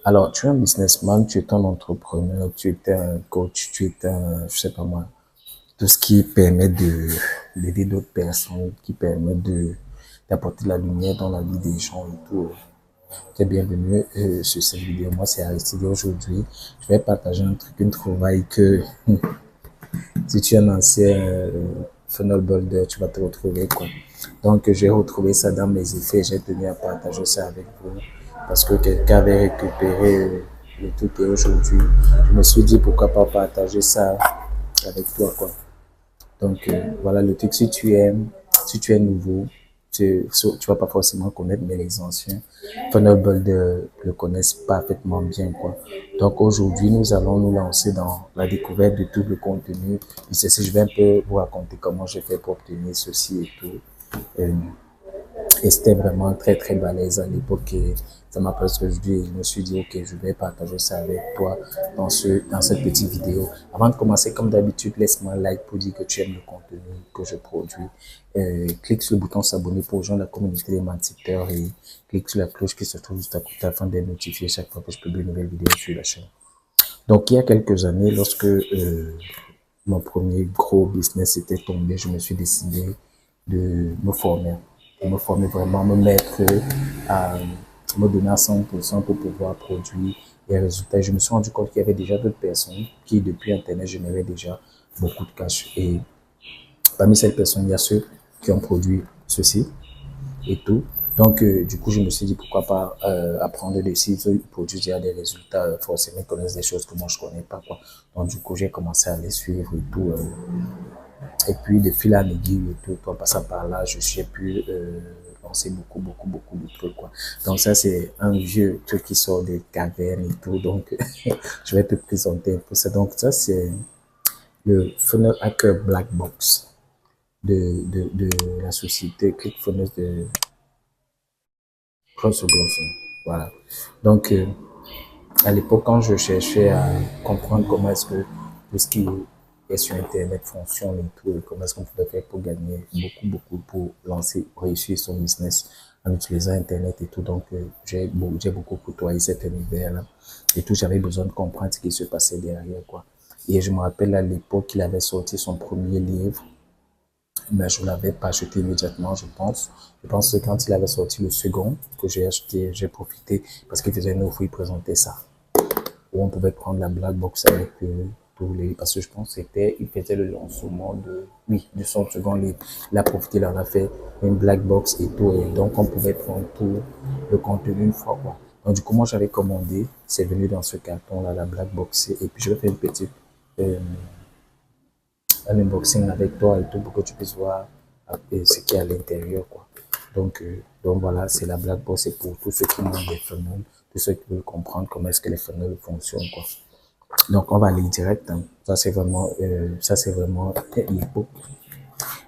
Alors, tu es un businessman, tu es un entrepreneur, tu es un coach, tu es un, je sais pas moi, tout ce qui permet d'aider d'autres personnes, qui permet d'apporter de la lumière dans la vie des gens et tout. Tu es bienvenu sur cette vidéo. Moi, c'est Aristide. Aujourd'hui, je vais partager un truc, une trouvaille que si tu es un ancien funnel builder, tu vas te retrouver, quoi. Donc, j'ai retrouvé ça dans mes effets. J'ai tenu à partager ça avec vous parce que quelqu'un avait récupéré le truc et aujourd'hui, je me suis dit pourquoi pas partager ça avec toi, quoi. Donc, voilà le truc. Si tu es nouveau, tu vas pas forcément connaître, mais les anciens funnel builders le connaissent parfaitement bien, quoi. Donc, aujourd'hui, nous allons nous lancer dans la découverte de tout le contenu. Et c'est si je vais un peu vous raconter comment j'ai fait pour obtenir ceci et tout. Euh, et c'était vraiment très, très balèze à l'époque. Et ça m'a presque aujourd'hui. Je me suis dit, OK, je vais partager ça avec toi dans cette petite vidéo. Avant de commencer, comme d'habitude, laisse-moi un like pour dire que tu aimes le contenu que je produis. Clique sur le bouton s'abonner pour rejoindre la communauté des menteurs et clique sur la cloche qui se trouve juste à côté afin d'être notifié chaque fois que je publie une nouvelle vidéo sur la chaîne. Donc, il y a quelques années, lorsque mon premier gros business était tombé, je me suis décidé de me former vraiment, me mettre à me donner à 100% pour pouvoir produire des résultats. Et je me suis rendu compte qu'il y avait déjà d'autres personnes qui, depuis Internet, généraient déjà beaucoup de cash. Et parmi ces personnes, il y a ceux qui ont produit ceci et tout. Donc, du coup, je me suis dit, pourquoi pas apprendre des sites, ils produisent déjà des résultats, forcément, ils connaissent des choses que moi, je connais pas, quoi. Donc, du coup, j'ai commencé à les suivre et tout. Et puis, de fil en aiguille et tout, en passant par là, je suis pu lancer beaucoup de trucs, quoi. Donc, ça, c'est un vieux truc qui sort des cavernes et tout. Donc, je vais te présenter un peu ça. Donc, ça, c'est le Funnel Hacker Black Box de la société ClickFunnels de Cross. Voilà. Donc, à l'époque, quand je cherchais à comprendre comment est-ce que tout ce qui est sur Internet fonctionne et tout, et comment est-ce qu'on pouvait faire pour gagner beaucoup pour lancer, réussir son business en utilisant Internet et tout. Donc, j'ai beaucoup côtoyé cet univers-là et tout. J'avais besoin de comprendre ce qui se passait derrière, quoi. Et je me rappelle à l'époque, il avait sorti son premier livre, mais je ne l'avais pas acheté immédiatement, je pense. Je pense que quand il avait sorti le second que j'ai acheté, j'ai profité parce qu'il faisait une offre, il présentait ça où on pouvait prendre la black box avec tous les, parce que je pense que c'était, il faisait le lancement de son second livre. Il a profité, il en a fait une black box et tout, et donc on pouvait prendre tout le contenu une fois, quoi. Donc, du coup, moi, j'avais commandé, c'est venu dans ce carton-là, la black box, et puis je vais faire une petite, euh, un unboxing avec toi et tout pour que tu puisses voir ce qu'il y a à l'intérieur, quoi. Donc voilà, c'est la black box, c'est pour tous ceux qui ont des funnels, tous ceux qui veulent comprendre comment est-ce que les funnels fonctionnent, quoi. Donc on va aller direct, hein. Ça c'est vraiment l'époque.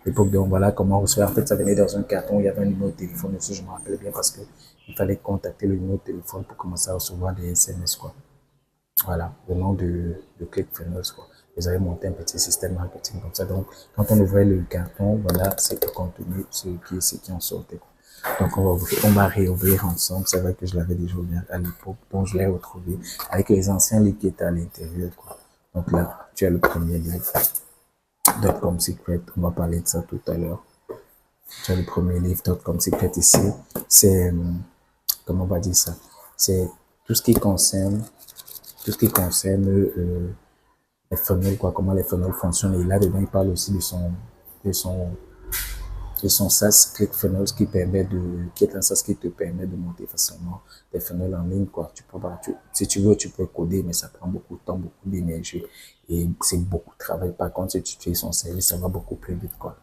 L'époque, donc voilà comment recevoir. En fait, ça venait dans un carton, il y avait un numéro de téléphone aussi, je me rappelle bien parce que il fallait contacter le numéro de téléphone pour commencer à recevoir des SMS, quoi. Voilà, au nom de ClickFunnels, quoi. Ils avaient monté un petit système marketing comme ça. Donc, quand on ouvrait le carton, voilà, c'est le contenu, ce qui en sortait, quoi. Donc, on va réouvrir ensemble. C'est vrai que je l'avais déjà ouvert à l'époque, donc je l'ai retrouvé avec les anciens livres qui étaient à l'intérieur, quoi. Donc là, tu as le premier livre, .com Secret. On va parler de ça tout à l'heure. Tu as le premier livre, .com Secret ici. C'est, comment on va dire ça? C'est tout ce qui concerne les funnels, quoi, comment les funnels fonctionnent. Et là-dedans, il parle aussi de son, de son SaaS ClickFunnels qui est un SaaS qui te permet de monter facilement des funnels en ligne, quoi. Tu peux pas, si tu veux, tu peux coder, mais ça prend beaucoup de temps, beaucoup d'énergie et c'est beaucoup de travail. Par contre, si tu utilises son service, ça va beaucoup plus vite, quoi.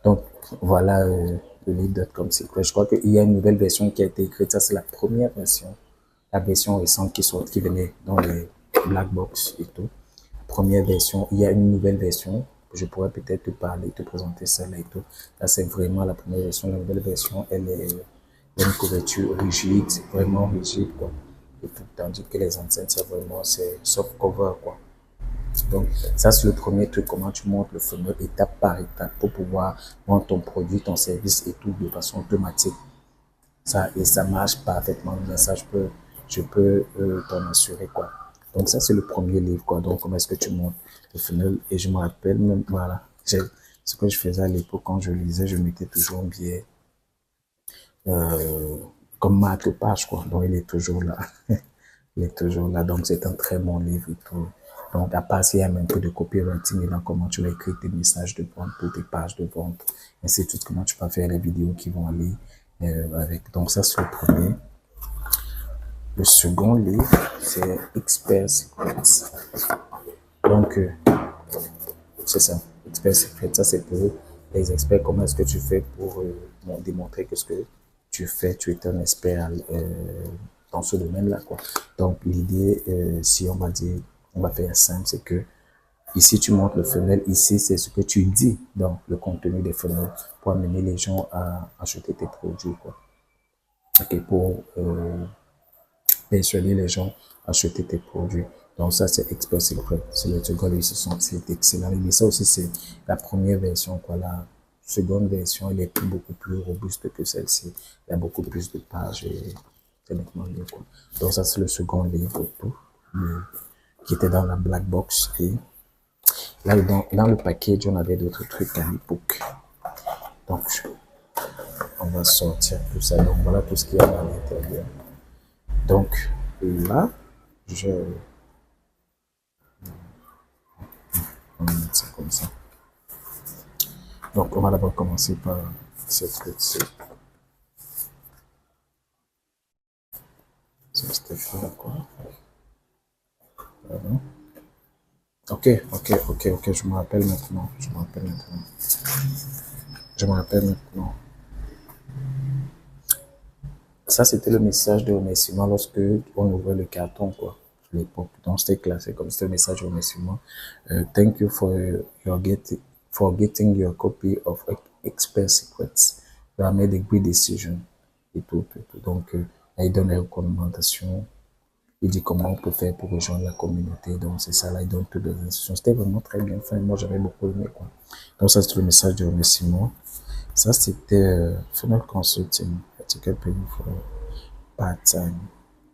Donc, voilà, le lead.com Secret. Je crois qu'il y a une nouvelle version qui a été écrite. Ça, c'est la première version, la version récente qui venait dans les black box et tout. Première version, il y a une nouvelle version, je pourrais peut-être te parler, te présenter celle-là et tout. Là, c'est vraiment la première version. La nouvelle version, elle est une couverture rigide, vraiment rigide, quoi. Et tout, tandis que les anciennes, c'est soft cover, quoi. Donc, ça, c'est le premier truc, comment tu montes le funnel étape par étape pour pouvoir vendre ton produit, ton service et tout de façon automatique. Ça, et ça marche parfaitement bien. Ça, je peux je peux t'en assurer, quoi. Donc ça, c'est le premier livre, quoi. Donc, comment est-ce que tu montes le funnel? Et je me rappelle même, voilà, ce que je faisais à l'époque quand je lisais, je mettais toujours un billet euh, comme marque-page, quoi. Donc, il est toujours là. Il est toujours là. Donc, c'est un très bon livre et tout. Donc, à part s'il y a un peu de copywriting et dans comment tu vas écrire tes messages de vente pour tes pages de vente, ainsi de suite, comment tu vas faire les vidéos qui vont aller avec. Donc, ça, c'est le premier. Le second livre, c'est Expert Secrets. Donc, c'est ça. Expert Secrets, ça, c'est pour les experts. Comment est-ce que tu fais pour démontrer que ce que tu fais, tu es un expert dans ce domaine-là, quoi. Donc, l'idée, si on va dire, on va faire simple, c'est que ici, tu montres le funnel. Ici, c'est ce que tu dis dans le contenu des funnels pour amener les gens à acheter tes produits, quoi. OK, pour persuader les gens à acheter tes produits. Donc ça, c'est Expert Secret. C'est le second livre, c'est excellent. Mais ça aussi, c'est la première version, quoi. La seconde version, elle est beaucoup plus robuste que celle-ci. Il y a beaucoup plus de pages et c'est nettement mieux, quoi. Donc ça, c'est le second livre, tout, qui était dans la black box. Et là, dans le package, on avait d'autres trucs à l'époque. Donc, on va sortir tout ça. Donc voilà tout ce qu'il y a à l'intérieur. Donc là, je on va mettre ça comme ça. Donc, on va d'abord commencer par cette petite. C'était pas quoi. Pardon. Ok, je me rappelle maintenant. Je me rappelle maintenant. Ça, c'était le message de remerciement lorsque on ouvrait le carton, quoi, à l'époque. Donc, c'était classé comme c'était le message de remerciement. Thank you for getting your copy of Expert Secrets. You have made a great decision. Et tout. Donc, là, il donne les recommandations. Il dit comment on peut faire pour rejoindre la communauté. Donc, c'est ça, là, il donne toutes les instructions. C'était vraiment très bien fait. Moi, j'avais beaucoup aimé, quoi. Donc, ça, c'est le message de remerciement. Ça, c'était Funnel Consulting, Ethical Paying for Part-Time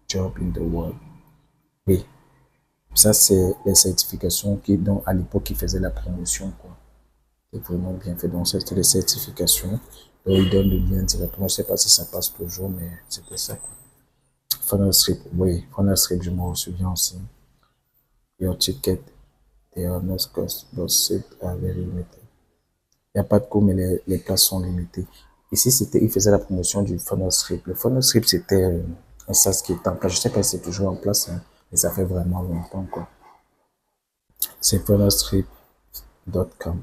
Job in the World. Oui, ça, c'est les certifications dont à l'époque, ils faisaient la promotion, quoi. C'est vraiment bien fait. Donc, c'était les certifications. Donc, ils donnent le lien directement. Je ne sais pas si ça passe toujours, mais c'était ça, quoi. Funnel Script, oui, Funnel Script, je m'en souviens aussi. Your ticket, they are no cost, but seats are very limited. Il n'y a pas de coût, mais les places sont limitées. Ici, il faisait la promotion du Funnel Script. Le Funnel Script, c'était un SaaS qui est en place. Je ne sais pas si c'est toujours en place, hein, mais ça fait vraiment longtemps, quoi. C'est funnelscript.com.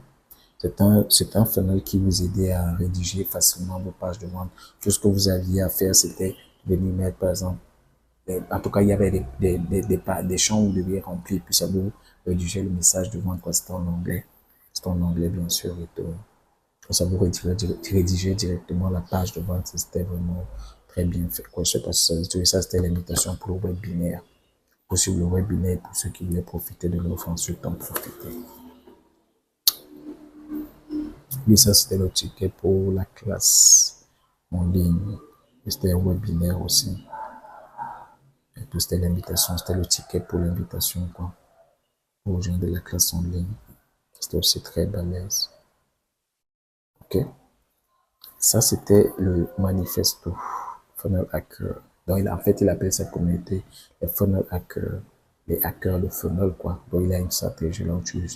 C'est un funnel qui vous aidait à rédiger facilement vos pages de vente. Tout ce que vous aviez à faire, c'était venir mettre, par exemple, en tout cas, il y avait des champs où vous deviez remplir, puis ça vous rédiger le message de vente, quoi. C'était en anglais. C'était en anglais, bien sûr, et tout. Ça vous rédiger directement la page de vente. C'était vraiment très bien fait, quoi. Je sais pas si ça se dit. Ça, c'était l'invitation pour le webinaire. Possible le webinaire pour ceux qui voulaient profiter de l'offre, ensuite en profiter. Oui, ça, c'était le ticket pour la classe en ligne. C'était un webinaire aussi. Et tout, c'était l'invitation, c'était le ticket pour l'invitation, quoi, aux gens de la classe en ligne. C'était aussi très balèze. Ok. Ça, c'était le manifesto Funnel Hacker. Donc, en fait, il appelle sa communauté les Funnel Hackers, les hackers de funnel, quoi. Donc, il a une stratégie là où tu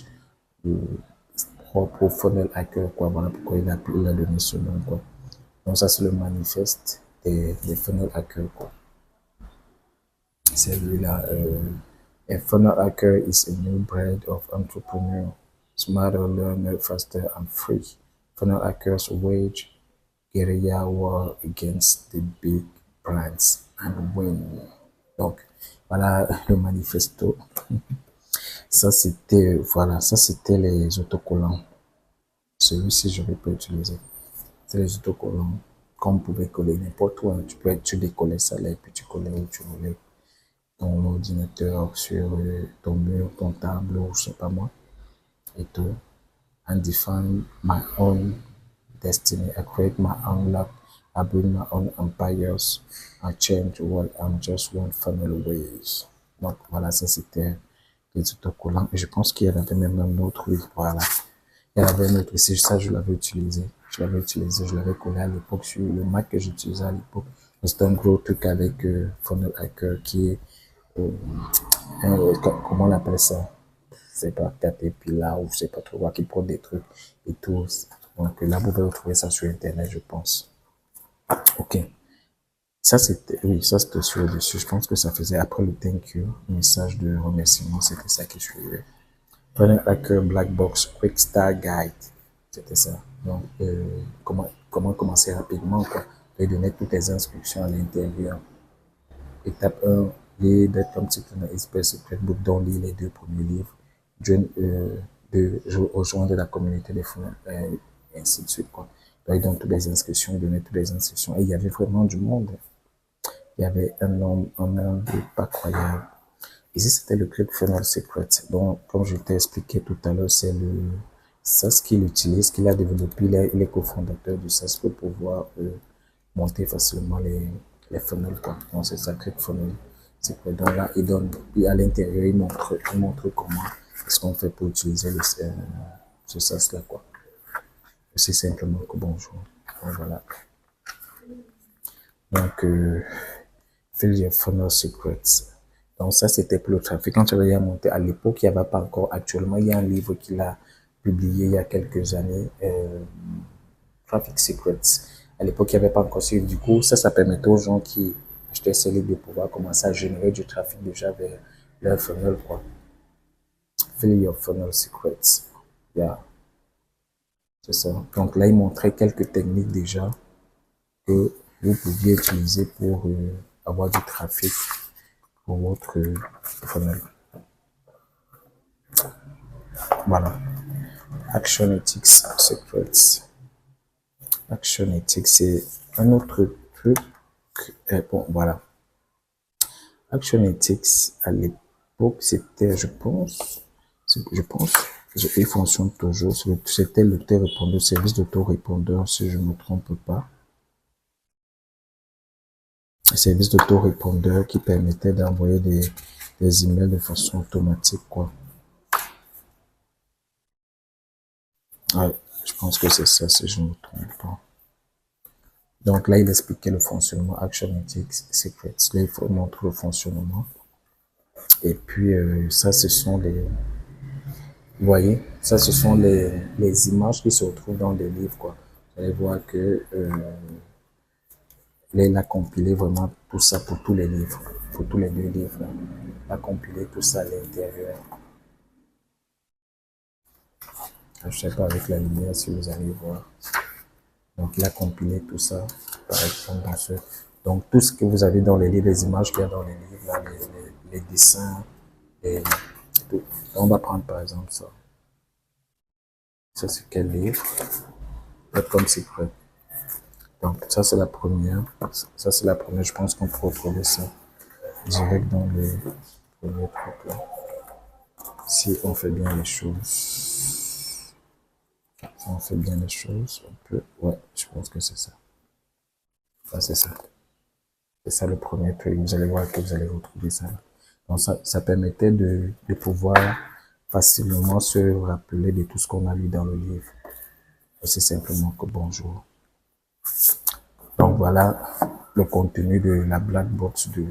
propre au Funnel Hacker, quoi. Voilà pourquoi il a donné ce nom, quoi. Donc, ça, c'est le manifeste des Funnel Hackers, quoi. Celui-là, a funnel hacker is a new breed of entrepreneur, smarter, learner, faster, and free. Funnel hackers wage guerrilla war against the big brands and win. Donc, voilà le manifesto. Ça, c'était, voilà, ça, c'était les autocollants. Celui-ci, je vais pas utiliser. C'est les autocollants. Comme vous pouvez coller n'importe où, hein. Tu décollais ça là et puis tu collais où tu voulais. Ton ordinateur, sur ton mur, ton tableau, je sais pas moi, et tout. And define my own destiny. I create my own luck I bring my own empires. I change the world. I'm just one funnel away. Donc voilà, ça c'était les autocollants. Et je pense qu'il y en avait même un autre, oui, voilà. Il y en avait un autre aussi, ça je l'avais utilisé. Je l'avais collé à l'époque sur le Mac que j'utilisais à l'époque. C'était un gros truc avec Funnel Hacker qui est, euh, comment on appelle ça? C'est pas Caterpillar ou je sais pas trop quoi, qui prend des trucs et tout. Donc là, vous pouvez retrouver ça sur Internet, je pense. Ok. Ça, c'était, oui, ça, c'était sur le dessus. Je pense que ça faisait après le thank you, le message de remerciement, c'était ça qui suivait. Prenez Hacker Black Box Quick Start Guide. C'était ça. Donc, comment commencer rapidement, quoi. Et donner toutes les instructions à l'intérieur. Étape 1, lire The Tom Secret Express Secret Book, dont lire les 2 premiers livres. De rejoindre la communauté des fonds, et ainsi de suite, quoi. Donc, il donne toutes les inscriptions, il donnait toutes les instructions. Et il y avait vraiment du monde. Il y avait un nombre pas croyable. Ici, c'était le Club Funnel Secret. Donc, comme je t'ai expliqué tout à l'heure, c'est le SaaS qu'il utilise, qu'il a développé. Il est cofondateur du SaaS pour pouvoir monter facilement les funnels, quoi. Donc, c'est ça, Club Funnel Secret. Donc là, il donne, puis à l'intérieur, il montre comment est-ce qu'on fait pour utiliser ce SaaS-là, quoi. C'est simplement que bonjour. Donc, voilà. Donc, Fill Your Funnel Secrets. Donc ça, c'était pour le trafic. Quand j'avais monté à l'époque, il n'y avait pas encore. Actuellement, il y a un livre qu'il a publié il y a quelques années, Traffic Secrets. À l'époque, il n'y avait pas encore ça. Du coup, ça permettait aux gens qui achetaient ces livres de pouvoir commencer à générer du trafic déjà vers leur funnel, quoi. Fill Your Funnel Secrets. Yeah. C'est ça. Donc là, il montrait quelques techniques déjà que vous pouviez utiliser pour avoir du trafic pour votre funnel. Voilà. Action Ethics Secrets. Action Ethics, c'est un autre truc. Bon, voilà. Action Ethics, à l'époque, c'était, je pense, il fonctionne toujours. C'était l'autorépondeur, service d'autorépondeur, si je ne me trompe pas. Un service d'autorépondeur qui permettait d'envoyer des emails de façon automatique, quoi. Ouais, je pense que c'est ça, si je ne me trompe pas. Donc là, il expliquait le fonctionnement Action Ethics Secrets. Là, il faut montrer le fonctionnement. Et puis, ça, ce sont les... Vous voyez, ça, ce sont les images qui se retrouvent dans les livres, quoi. Vous allez voir que là, il a compilé vraiment tout ça pour tous les livres, pour tous les 2 livres. Là. Il a compilé tout ça à l'intérieur. Je ne sais pas avec la lumière si vous allez voir. Donc, il a compilé tout ça, par exemple, dans ce... Donc, tout ce que vous avez dans les livres, les images qu'il y a dans les livres, là, les dessins, et tout. On va prendre, par exemple, ça. Ça, c'est quel livre? Comme Secret. Donc, ça, c'est la première. Ça, c'est la première. Je pense qu'on peut retrouver ça direct dans le premier truc, là. Si on fait bien les choses. Si on fait bien les choses, on peut... Ouais, je pense que c'est ça. Ça, c'est ça. C'est ça le premier truc. Vous allez voir que vous allez retrouver ça. Donc, ça permettait de pouvoir facilement se rappeler de tout ce qu'on a lu dans le livre. C'est simplement que bonjour. Donc, voilà le contenu de la Black Box de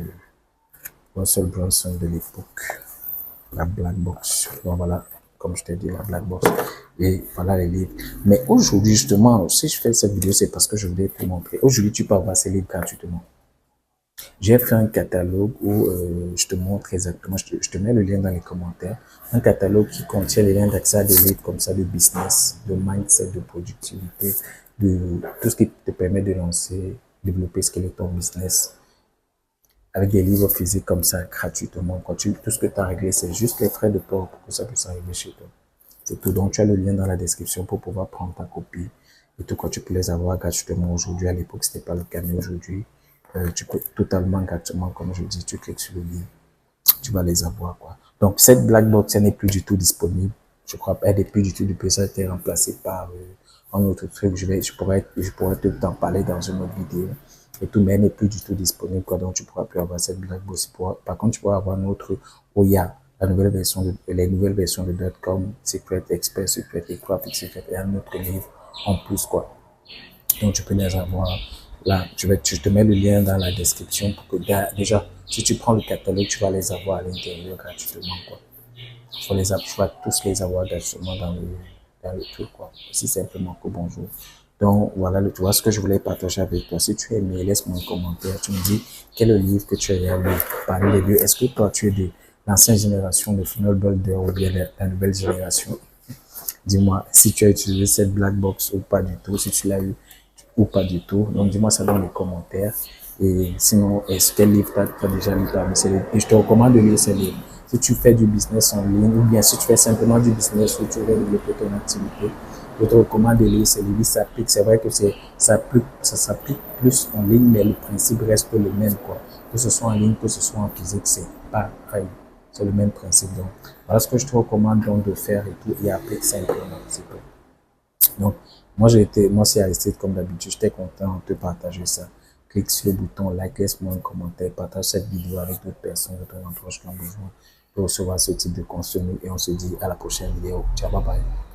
Russell Brunson de l'époque. La Black Box. Donc, voilà, comme je t'ai dit, la Black Box. Et voilà les livres. Mais aujourd'hui, justement, si je fais cette vidéo, c'est parce que je voulais te montrer. Aujourd'hui, tu peux avoir ces livres gratuitement. J'ai fait un catalogue où je te montre exactement, je te mets le lien dans les commentaires, un catalogue qui contient les liens d'accès à des livres comme ça de business, de mindset, de productivité, de tout ce qui te permet de lancer, développer, scaler ton business avec des livres physiques comme ça gratuitement. Quand tout ce que tu as réglé, c'est juste les frais de port pour que ça puisse arriver chez toi. C'est tout. Donc, tu as le lien dans la description pour pouvoir prendre ta copie et tout. Quand tu peux les avoir gratuitement aujourd'hui, à l'époque, c'était pas le cas, mais aujourd'hui, tu peux totalement gratuitement, comme je dis, tu cliques sur le lien, tu vas les avoir, quoi. Donc, cette Black Box, elle n'est plus du tout disponible. Je crois pas, elle n'est plus du tout depuis ça, a été remplacée par un autre truc, je pourrais t'en parler dans une autre vidéo et tout, mais elle n'est plus du tout disponible, quoi. Donc, tu pourras plus avoir cette blague box. Par contre, tu pourras avoir un autre où il y a les nouvelles versions de .com, Secret Expert, Secret et Graphic Secret et un autre livre en plus, quoi. Donc, tu peux les avoir là. Je te mets le lien dans la description pour que, déjà, si tu prends le catalogue, tu vas les avoir à l'intérieur gratuitement, quoi. Tu vas tous les avoir gratuitement dans le truc, quoi. Aussi simplement que bonjour. Donc, voilà, tu vois ce que je voulais partager avec toi. Si tu as aimé, laisse-moi un commentaire. Tu me dis quel est le livre que tu as lu parmi les deux. Est-ce que toi, tu es de l'ancienne génération de Funnel Builder ou bien de la nouvelle génération? Dis-moi si tu as utilisé cette black box ou pas du tout, si tu l'as eu ou pas du tout. Donc, dis-moi ça dans les commentaires. Et sinon, est-ce quel livre tu as déjà lu parmi ces livres? Et je te recommande de lire ces livres. Si tu fais du business en ligne ou bien si tu fais simplement du business où tu veux développer ton activité, je te recommande de lire ces livres. Ils s'appliquent. C'est vrai que ça s'applique plus en ligne, mais le principe reste le même, quoi. Que ce soit en ligne, que ce soit en physique, c'est pareil. C'est le même principe. Donc, voilà ce que je te recommande donc de faire et tout, et applique simplement. C'est tout. Donc, moi, c'est Aristide comme d'habitude. J'étais content de te partager ça. Clique sur le bouton like, laisse-moi un commentaire, partage cette vidéo avec d'autres personnes de ton entourage qui ont besoin de recevoir ce type de contenu. Et on se dit à la prochaine vidéo. Ciao, bye bye.